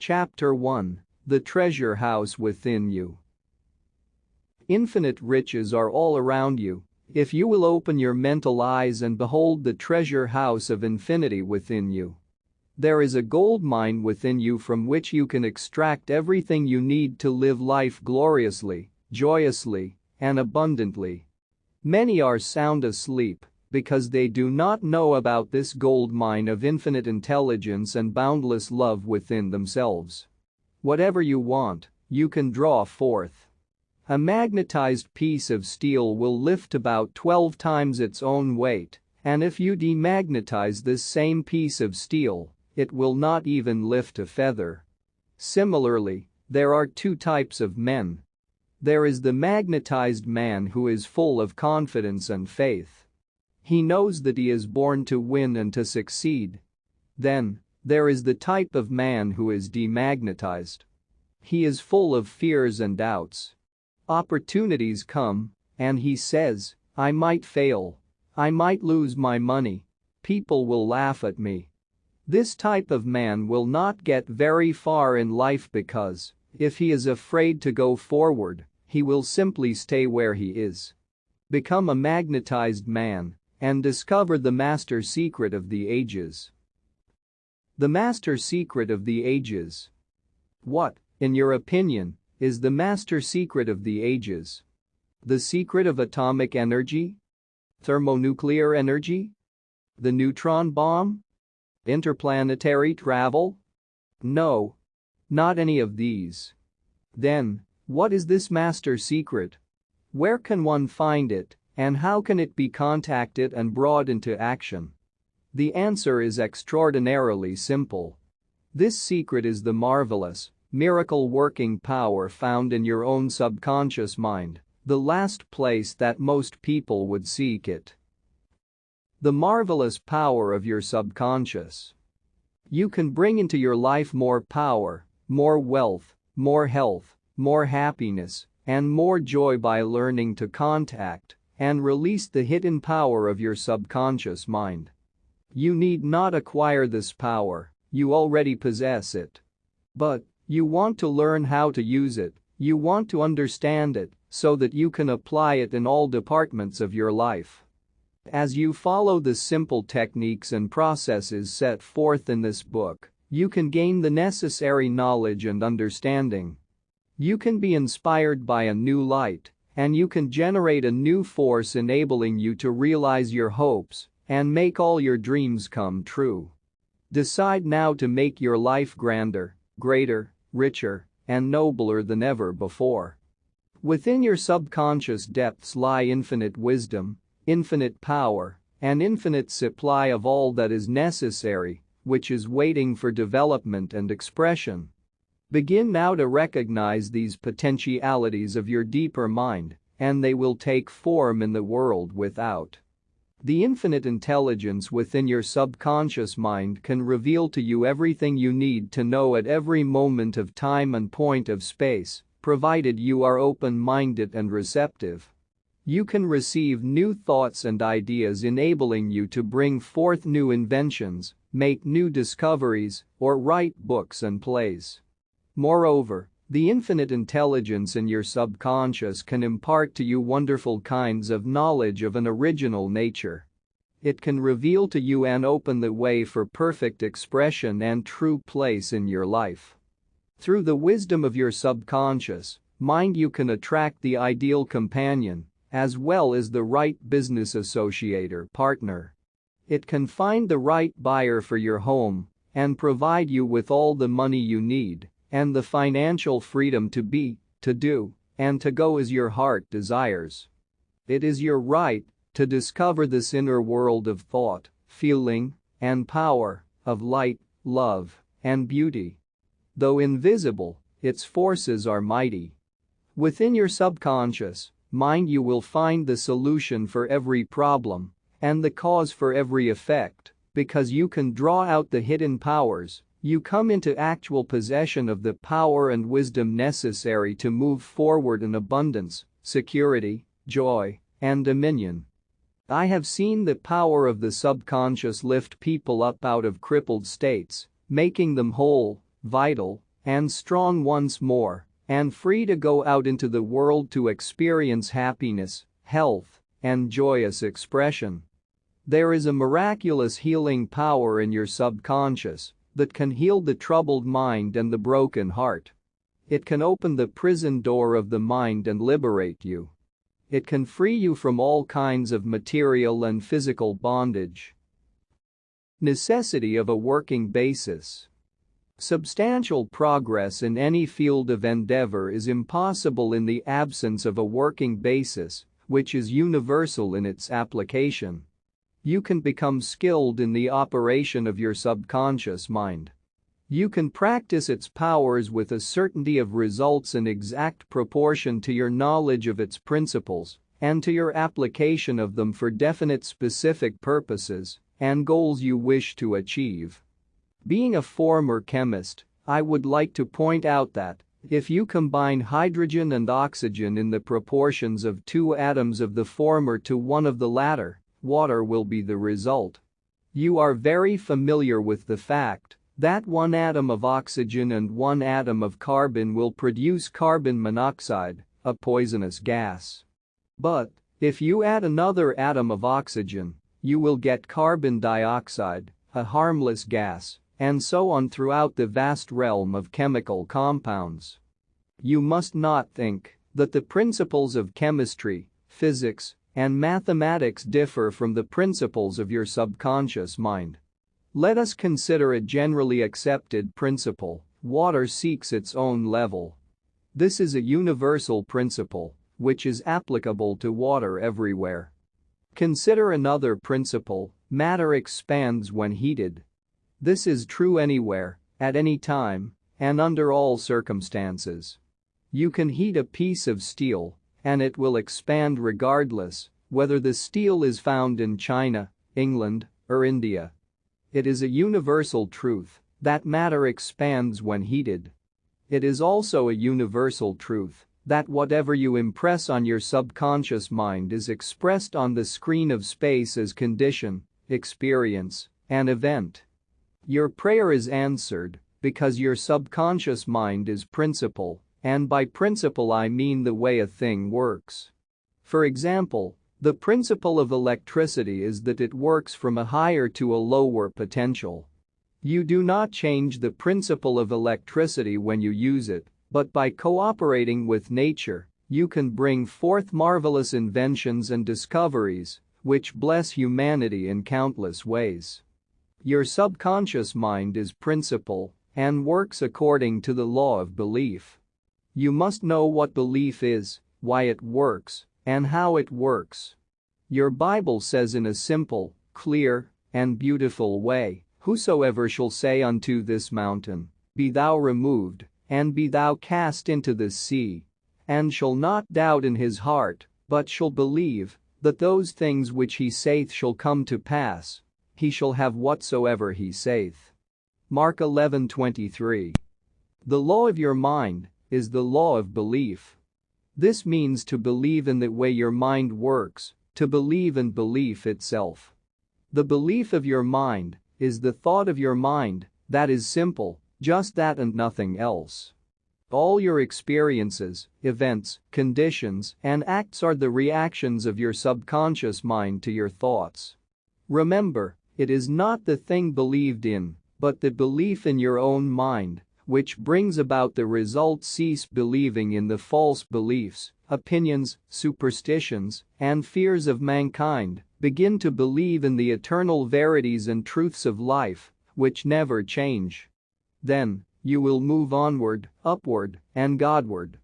Chapter 1. The Treasure House Within You. Infinite riches are all around you if you will open your mental eyes and behold the treasure house of infinity within you. There is a gold mine within you from which you can extract everything you need to live life gloriously, joyously, and abundantly. Many are sound asleep because they do not know about this gold mine of infinite intelligence and boundless love within themselves. Whatever you want, you can draw forth. A magnetized piece of steel will lift about 12 times its own weight, and if you demagnetize this same piece of steel, it will not even lift a feather. Similarly, there are two types of men. There is the magnetized man who is full of confidence and faith. He knows that he is born to win and to succeed. Then, there is the type of man who is demagnetized. He is full of fears and doubts. Opportunities come, and he says, "I might fail. I might lose my money. People will laugh at me." This type of man will not get very far in life because, if he is afraid to go forward, he will simply stay where he is. Become a magnetized man and discover the master secret of the ages. The master secret of the ages. What, in your opinion, is the master secret of the ages? The secret of atomic energy? Thermonuclear energy? The neutron bomb? Interplanetary travel? No. Not any of these. Then, what is this master secret? Where can one find it, and how can it be contacted and brought into action? The answer is extraordinarily simple. This secret is the marvelous, miracle-working power found in your own subconscious mind, the last place that most people would seek it. The marvelous power of your subconscious. You can bring into your life more power, more wealth, more health, more happiness, and more joy by learning to contact and release the hidden power of your subconscious mind. You need not acquire this power, you already possess it. But you want to learn how to use it, you want to understand it so that you can apply it in all departments of your life. As you follow the simple techniques and processes set forth in this book, you can gain the necessary knowledge and understanding. You can be inspired by a new light, and you can generate a new force enabling you to realize your hopes and make all your dreams come true. Decide now to make your life grander, greater, richer, and nobler than ever before. Within your subconscious depths lie infinite wisdom, infinite power, and infinite supply of all that is necessary, which is waiting for development and expression. Begin now to recognize these potentialities of your deeper mind, and they will take form in the world without. The infinite intelligence within your subconscious mind can reveal to you everything you need to know at every moment of time and point of space, provided you are open-minded and receptive. You can receive new thoughts and ideas enabling you to bring forth new inventions, make new discoveries, or write books and plays. Moreover, the infinite intelligence in your subconscious can impart to you wonderful kinds of knowledge of an original nature. It can reveal to you and open the way for perfect expression and true place in your life. Through the wisdom of your subconscious mind, you can attract the ideal companion, as well as the right business associate or partner. It can find the right buyer for your home and provide you with all the money you need and the financial freedom to be, to do, and to go as your heart desires. It is your right to discover this inner world of thought, feeling, and power, of light, love, and beauty. Though invisible, its forces are mighty. Within your subconscious mind, you will find the solution for every problem and the cause for every effect, because you can draw out the hidden powers. You come into actual possession of the power and wisdom necessary to move forward in abundance, security, joy, and dominion. I have seen the power of the subconscious lift people up out of crippled states, making them whole, vital, and strong once more, and free to go out into the world to experience happiness, health, and joyous expression. There is a miraculous healing power in your subconscious that can heal the troubled mind and the broken heart. It can open the prison door of the mind and liberate you. It can free you from all kinds of material and physical bondage. Necessity of a working basis. Substantial progress in any field of endeavor is impossible in the absence of a working basis, which is universal in its application. You can become skilled in the operation of your subconscious mind. You can practice its powers with a certainty of results in exact proportion to your knowledge of its principles and to your application of them for definite specific purposes and goals you wish to achieve. Being a former chemist, I would like to point out that if you combine hydrogen and oxygen in the proportions of 2 atoms of the former to 1 of the latter, water will be the result. You are very familiar with the fact that 1 atom of oxygen and 1 atom of carbon will produce carbon monoxide, a poisonous gas. But if you add another atom of oxygen, you will get carbon dioxide, a harmless gas, and so on throughout the vast realm of chemical compounds. You must not think that the principles of chemistry, physics, and mathematics differ from the principles of your subconscious mind. Let us consider a generally accepted principle: water seeks its own level. This is a universal principle, which is applicable to water everywhere. Consider another principle: matter expands when heated. This is true anywhere, at any time, and under all circumstances. You can heat a piece of steel, and it will expand regardless whether the steel is found in China, England, or India. It is a universal truth that matter expands when heated. It is also a universal truth that whatever you impress on your subconscious mind is expressed on the screen of space as condition, experience, and event. Your prayer is answered because your subconscious mind is principle, and by principle I mean the way a thing works. For example, the principle of electricity is that it works from a higher to a lower potential. You do not change the principle of electricity when you use it, but by cooperating with nature, you can bring forth marvelous inventions and discoveries which bless humanity in countless ways. Your subconscious mind is principle and works according to the law of belief. You must know what belief is, why it works, and how it works. Your Bible says in a simple, clear, and beautiful way, "Whosoever shall say unto this mountain, Be thou removed, and be thou cast into the sea, and shall not doubt in his heart, but shall believe that those things which he saith shall come to pass, he shall have whatsoever he saith." Mark 11:23. The law of your mind is the law of belief. This means to believe in the way your mind works, to believe in belief itself. The belief of your mind is the thought of your mind, that is simple, just that and nothing else. All your experiences, events, conditions, and acts are the reactions of your subconscious mind to your thoughts. Remember, it is not the thing believed in, but the belief in your own mind, which brings about the result. Cease believing in the false beliefs, opinions, superstitions, and fears of mankind. Begin to believe in the eternal verities and truths of life, which never change. Then, you will move onward, upward, and Godward.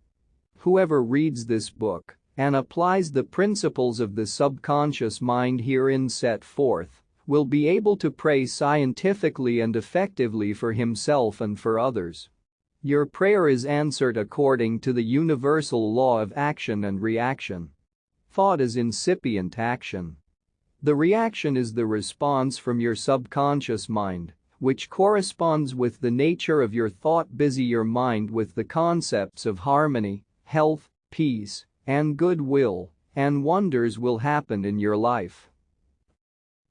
Whoever reads this book and applies the principles of the subconscious mind herein set forth will be able to pray scientifically and effectively for himself and for others. Your prayer is answered according to the universal law of action and reaction. Thought is incipient action. The reaction is the response from your subconscious mind, which corresponds with the nature of your thought. Busy your mind with the concepts of harmony, health, peace, and goodwill, and wonders will happen in your life.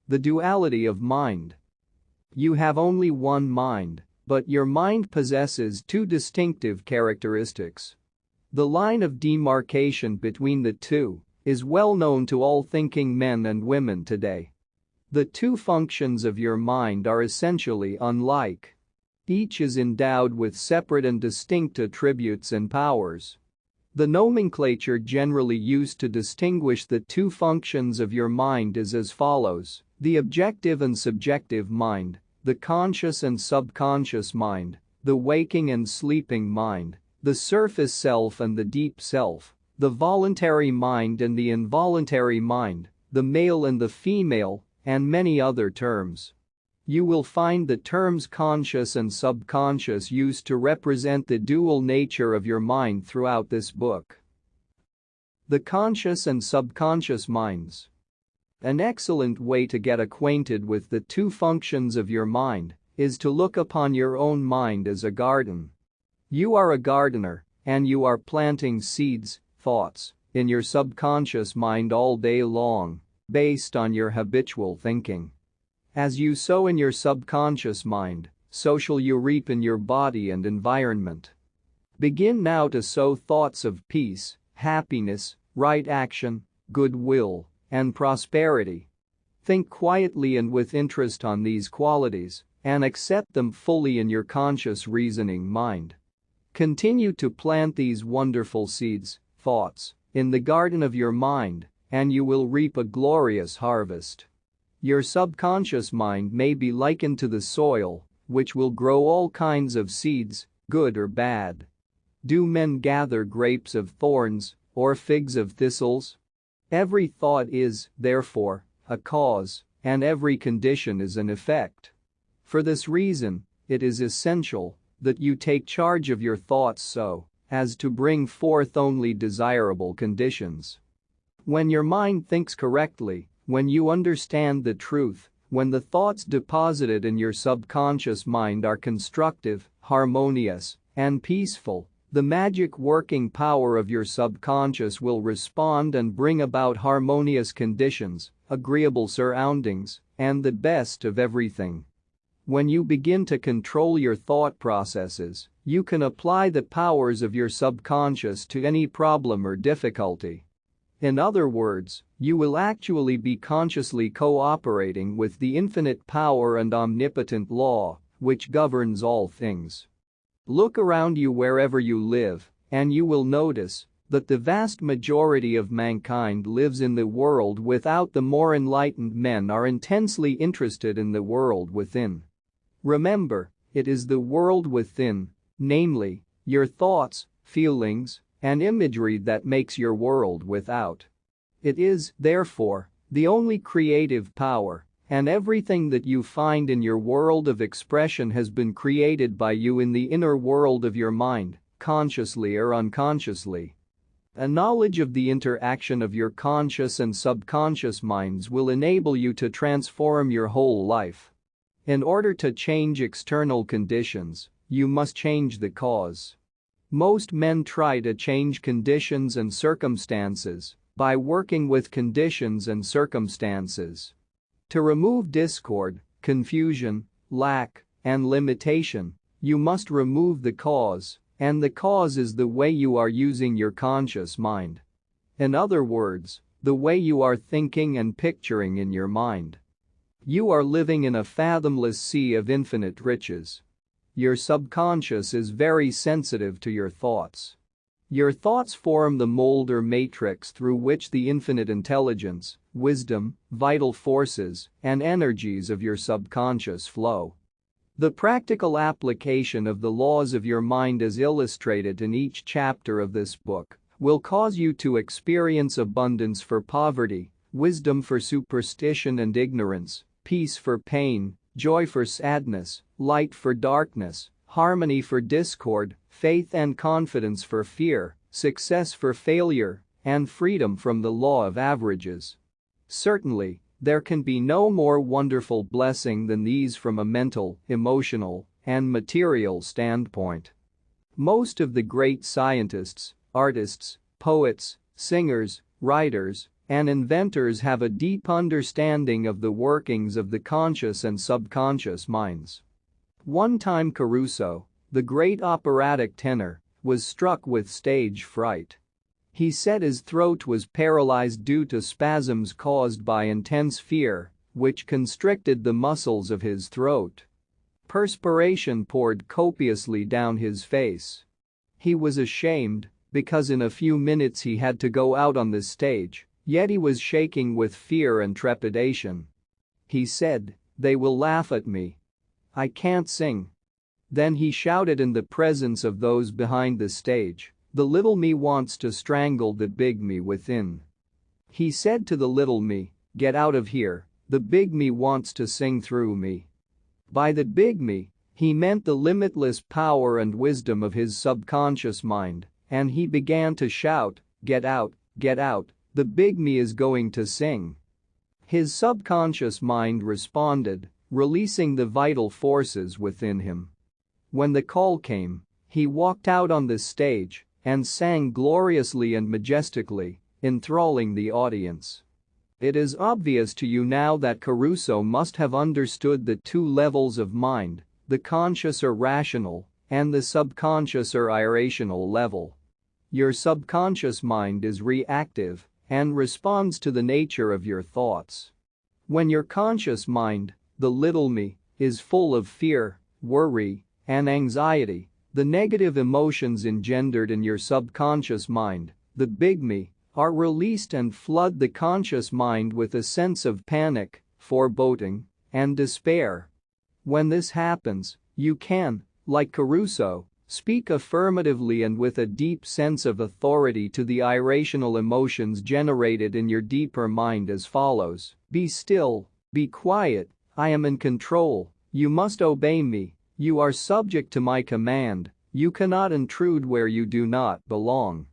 The duality of mind. You have only one mind, But your mind possesses two distinctive characteristics. The line of demarcation between the two is well known to all thinking men and women today. The two functions of your mind are essentially unlike. Each is endowed with separate and distinct attributes and powers. The nomenclature generally used to distinguish the two functions of your mind is as follows: the objective and subjective mind, the conscious and subconscious mind, the waking and sleeping mind, the surface self and the deep self, the voluntary mind and the involuntary mind, the male and the female, and many other terms. You will find the terms conscious and subconscious used to represent the dual nature of your mind throughout this book. The conscious and subconscious minds. An excellent way to get acquainted with the two functions of your mind is to look upon your own mind as a garden. You are a gardener, and you are planting seeds, thoughts, in your subconscious mind all day long, based on your habitual thinking. As you sow in your subconscious mind, so shall you reap in your body and environment. Begin now to sow thoughts of peace, happiness, right action, goodwill, and prosperity. Think quietly and with interest on these qualities, and accept them fully in your conscious reasoning mind. Continue to plant these wonderful seeds, thoughts, in the garden of your mind, and you will reap a glorious harvest. Your subconscious mind may be likened to the soil, which will grow all kinds of seeds, good or bad. Do men gather grapes of thorns, or figs of thistles? Every thought is, therefore, a cause, and every condition is an effect. For this reason, it is essential that you take charge of your thoughts so as to bring forth only desirable conditions. When your mind thinks correctly, when you understand the truth, when the thoughts deposited in your subconscious mind are constructive, harmonious, and peaceful, the magic working power of your subconscious will respond and bring about harmonious conditions, agreeable surroundings, and the best of everything. When you begin to control your thought processes, you can apply the powers of your subconscious to any problem or difficulty. In other words, you will actually be consciously cooperating with the infinite power and omnipotent law, which governs all things. Look around you wherever you live, and you will notice that the vast majority of mankind lives in the world without. The more enlightened men are intensely interested in the world within. Remember, it is the world within, namely, your thoughts, feelings, and imagery that makes your world without. It is, therefore, the only creative power, and everything that you find in your world of expression has been created by you in the inner world of your mind, consciously or unconsciously. A knowledge of the interaction of your conscious and subconscious minds will enable you to transform your whole life. In order to change external conditions, you must change the cause. Most men try to change conditions and circumstances by working with conditions and circumstances. To remove discord, confusion, lack, and limitation, you must remove the cause, and the cause is the way you are using your conscious mind. In other words, the way you are thinking and picturing in your mind. You are living in a fathomless sea of infinite riches. Your subconscious is very sensitive to your thoughts. Your thoughts form the mold or matrix through which the infinite intelligence, wisdom, vital forces, and energies of your subconscious flow. The practical application of the laws of your mind as illustrated in each chapter of this book will cause you to experience abundance for poverty, wisdom for superstition and ignorance, peace for pain, joy for sadness, light for darkness, harmony for discord, faith and confidence for fear, success for failure, and freedom from the law of averages. Certainly, there can be no more wonderful blessing than these from a mental, emotional, and material standpoint. Most of the great scientists, artists, poets, singers, writers, and inventors have a deep understanding of the workings of the conscious and subconscious minds. One time Caruso, the great operatic tenor, was struck with stage fright. He said his throat was paralyzed due to spasms caused by intense fear, which constricted the muscles of his throat. Perspiration poured copiously down his face. He was ashamed, because in a few minutes he had to go out on the stage, yet he was shaking with fear and trepidation. He said, "They will laugh at me. I can't sing." Then he shouted in the presence of those behind the stage, "The little me wants to strangle the big me within." He said to the little me, "Get out of here, the big me wants to sing through me." By the big me, he meant the limitless power and wisdom of his subconscious mind, and he began to shout, get out, the big me is going to sing." His subconscious mind responded, releasing the vital forces within him. When the call came, he walked out on the stage and sang gloriously and majestically, enthralling the audience. It is obvious to you now that Caruso must have understood the two levels of mind, the conscious or rational, and the subconscious or irrational level. Your subconscious mind is reactive and responds to the nature of your thoughts. When your conscious mind, the little me, is full of fear, worry, and anxiety, the negative emotions engendered in your subconscious mind, the big me, are released and flood the conscious mind with a sense of panic, foreboding, and despair. When this happens, you can, like Caruso, speak affirmatively and with a deep sense of authority to the irrational emotions generated in your deeper mind as follows: "Be still, be quiet, I am in control, you must obey me, you are subject to my command, you cannot intrude where you do not belong."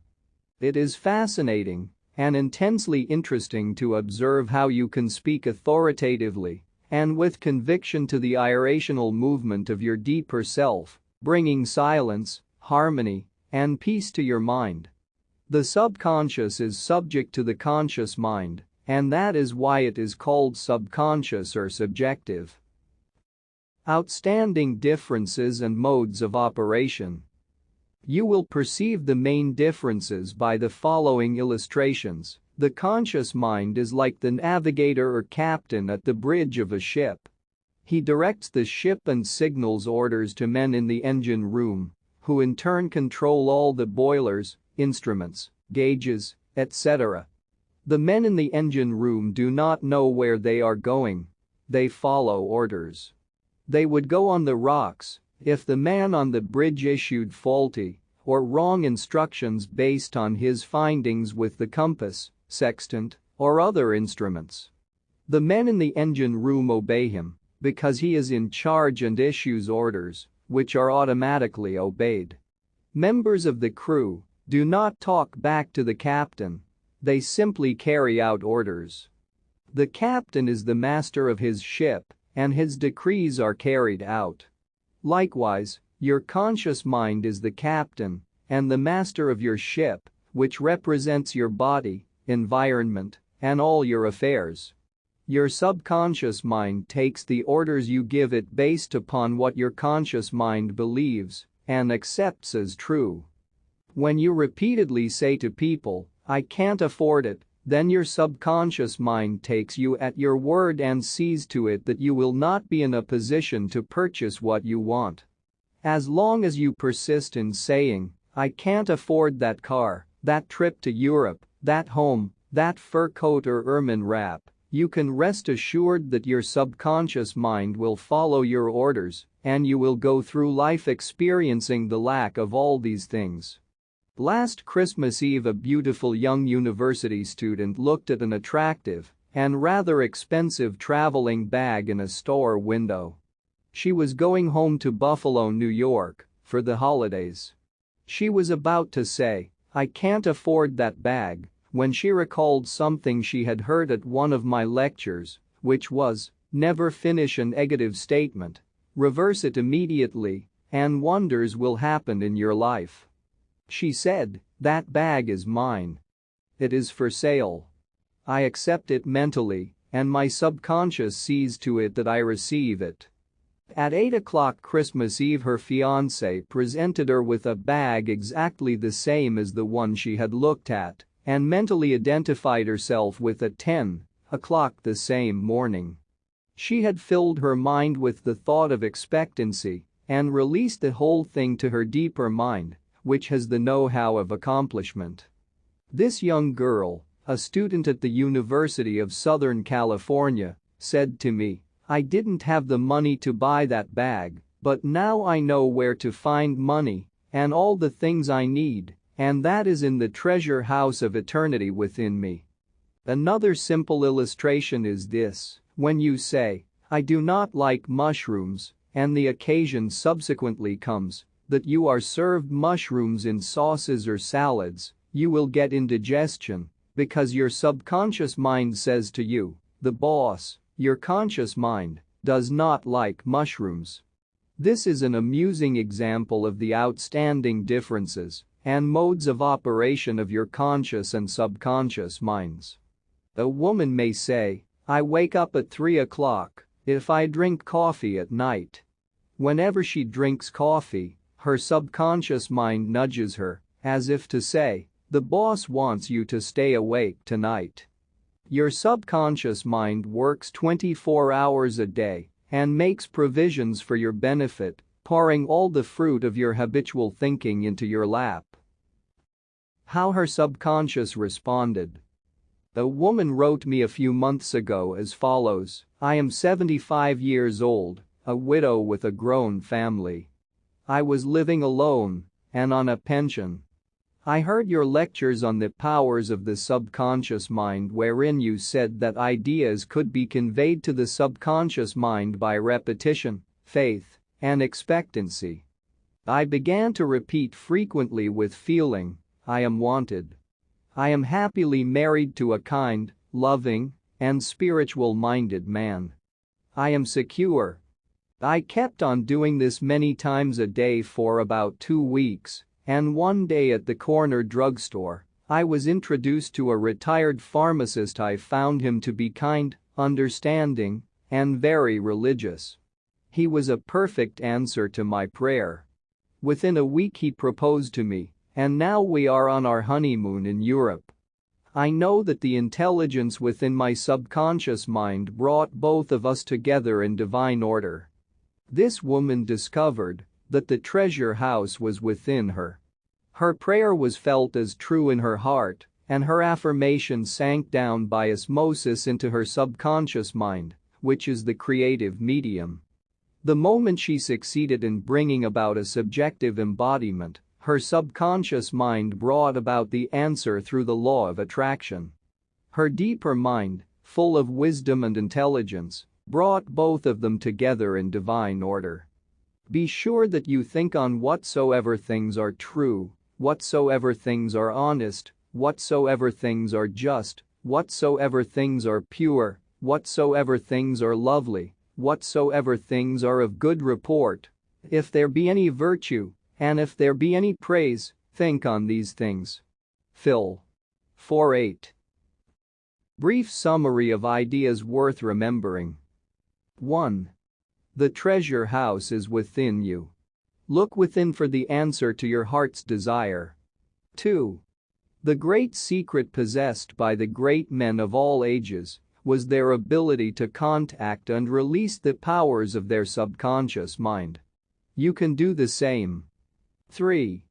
It is fascinating and intensely interesting to observe how you can speak authoritatively and with conviction to the irrational movement of your deeper self, bringing silence, harmony, and peace to your mind. The subconscious is subject to the conscious mind, and that is why it is called subconscious or subjective. Outstanding differences and modes of operation. You will perceive the main differences by the following illustrations. The conscious mind is like the navigator or captain at the bridge of a ship. He directs the ship and signals orders to men in the engine room, who in turn control all the boilers, instruments, gauges, etc. The men in the engine room do not know where they are going. They follow orders. They would go on the rocks if the man on the bridge issued faulty or wrong instructions based on his findings with the compass, sextant, or other instruments. The men in the engine room obey him because he is in charge and issues orders, which are automatically obeyed. Members of the crew do not talk back to the captain, they simply carry out orders. The captain is the master of his ship, and his decrees are carried out. Likewise, your conscious mind is the captain and the master of your ship, which represents your body, environment, and all your affairs. Your subconscious mind takes the orders you give it based upon what your conscious mind believes and accepts as true. When you repeatedly say to people, "I can't afford it," then your subconscious mind takes you at your word and sees to it that you will not be in a position to purchase what you want. As long as you persist in saying, "I can't afford that car, that trip to Europe, that home, that fur coat or ermine wrap," you can rest assured that your subconscious mind will follow your orders and you will go through life experiencing the lack of all these things. Last Christmas Eve, a beautiful young university student looked at an attractive and rather expensive traveling bag in a store window. She was going home to Buffalo, New York, for the holidays. She was about to say, "I can't afford that bag," when she recalled something she had heard at one of my lectures, which was, "Never finish a negative statement, reverse it immediately, and wonders will happen in your life." She said, "That bag is mine. It is for sale. I accept it mentally, and my subconscious sees to it that I receive it." At 8 o'clock Christmas Eve her fiancé presented her with a bag exactly the same as the one she had looked at and mentally identified herself with at 10 o'clock the same morning. She had filled her mind with the thought of expectancy and released the whole thing to her deeper mind, which has the know-how of accomplishment. This young girl, a student at the University of Southern California, said to me, "I didn't have the money to buy that bag, but now I know where to find money and all the things I need, and that is in the treasure house of eternity within me." Another simple illustration is this: when you say, "I do not like mushrooms," and the occasion subsequently comes that you are served mushrooms in sauces or salads, you will get indigestion because your subconscious mind says to you, the boss, your conscious mind, does not like mushrooms. This is an amusing example of the outstanding differences and modes of operation of your conscious and subconscious minds. A woman may say, "I wake up at 3 o'clock if I drink coffee at night." Whenever she drinks coffee, her subconscious mind nudges her, as if to say, "The boss wants you to stay awake tonight." Your subconscious mind works 24 hours a day and makes provisions for your benefit, pouring all the fruit of your habitual thinking into your lap. How her subconscious responded. A woman wrote me a few months ago as follows: "I am 75 years old, a widow with a grown family. I was living alone and on a pension. I heard your lectures on the powers of the subconscious mind, wherein you said that ideas could be conveyed to the subconscious mind by repetition, faith, and expectancy. I began to repeat frequently with feeling, 'I am wanted. I am happily married to a kind, loving, and spiritual-minded man. I am secure.' I kept on doing this many times a day for about 2 weeks. And one day at the corner drugstore, I was introduced to a retired pharmacist. I found him to be kind, understanding, and very religious. He was a perfect answer to my prayer. Within a week he proposed to me, and now we are on our honeymoon in Europe. I know that the intelligence within my subconscious mind brought both of us together in divine order." This woman discovered that the treasure house was within her. Her prayer was felt as true in her heart, and her affirmation sank down by osmosis into her subconscious mind, which is the creative medium. The moment she succeeded in bringing about a subjective embodiment, her subconscious mind brought about the answer through the law of attraction. Her deeper mind, full of wisdom and intelligence, brought both of them together in divine order. Be sure that you think on whatsoever things are true, whatsoever things are honest, whatsoever things are just, whatsoever things are pure, whatsoever things are lovely, whatsoever things are of good report. If there be any virtue, and if there be any praise, think on these things. Phil. 4:8. Brief summary of ideas worth remembering. 1. The treasure house is within you. Look within for the answer to your heart's desire. 2. The great secret possessed by the great men of all ages was their ability to contact and release the powers of their subconscious mind. You can do the same. 3.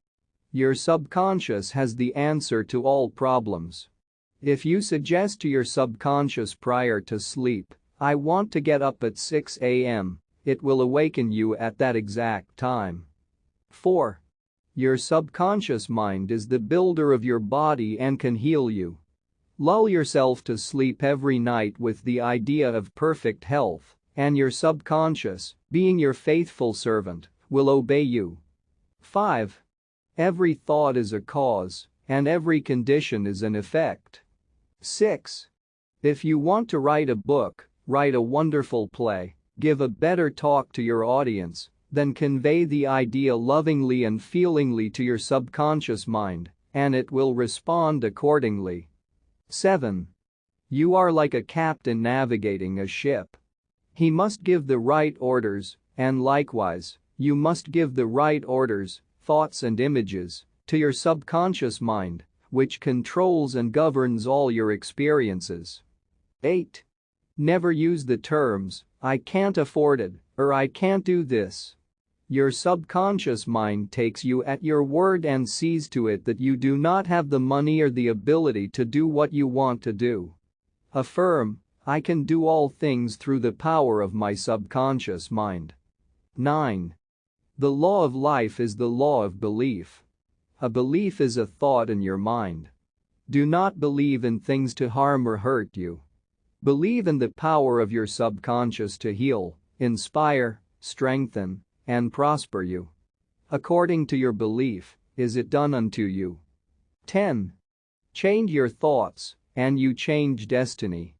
Your subconscious has the answer to all problems. If you suggest to your subconscious prior to sleep, "I want to get up at 6 a.m., it will awaken you at that exact time. 4. Your subconscious mind is the builder of your body and can heal you. Lull yourself to sleep every night with the idea of perfect health, and your subconscious, being your faithful servant, will obey you. 5. Every thought is a cause, and every condition is an effect. 6. If you want to write a book, write a wonderful play, give a better talk to your audience, then convey the idea lovingly and feelingly to your subconscious mind, and it will respond accordingly. 7. You are like a captain navigating a ship. He must give the right orders, And likewise, you must give the right orders, thoughts and images to your subconscious mind, which controls and governs all your experiences. 8. Never use the terms, "I can't afford it," or "I can't do this." Your subconscious mind takes you at your word and sees to it that you do not have the money or the ability to do what you want to do. Affirm, "I can do all things through the power of my subconscious mind." 9. The law of life is the law of belief. A belief is a thought in your mind. Do not believe in things to harm or hurt you. Believe in the power of your subconscious to heal, inspire, strengthen, and prosper you. According to your belief, is it done unto you. 10. Change your thoughts, and you change destiny.